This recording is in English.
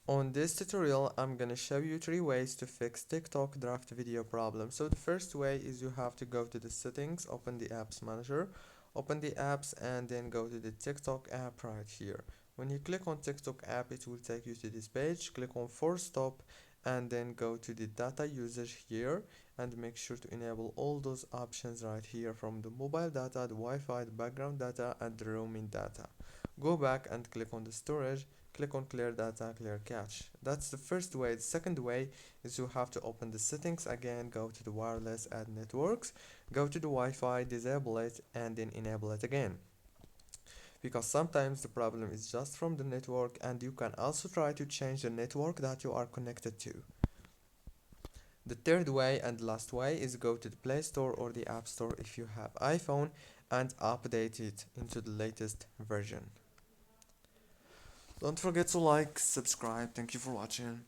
On this tutorial, I'm gonna show you 3 ways to fix TikTok draft video problem. So the first way is you have to go to the settings, open the apps manager, open the apps and then go to the TikTok app right here. When you click on TikTok app, it will take you to this page. Click on force stop and then go to the data usage here and make sure to enable all those options right here from the mobile data, the Wi-Fi, the background data and the roaming data. Go back and click on the storage, click on clear data, clear cache. That's the first way. The second way is you have to open the settings again, go to the wireless and networks, go to the Wi-Fi, disable it and then enable it again, because sometimes the problem is just from the network, and you can also try to change the network that you are connected to. The third way and last way is go to the Play Store or the App Store if you have iPhone and update it into the latest version. Don't forget to like, subscribe. Thank you for watching.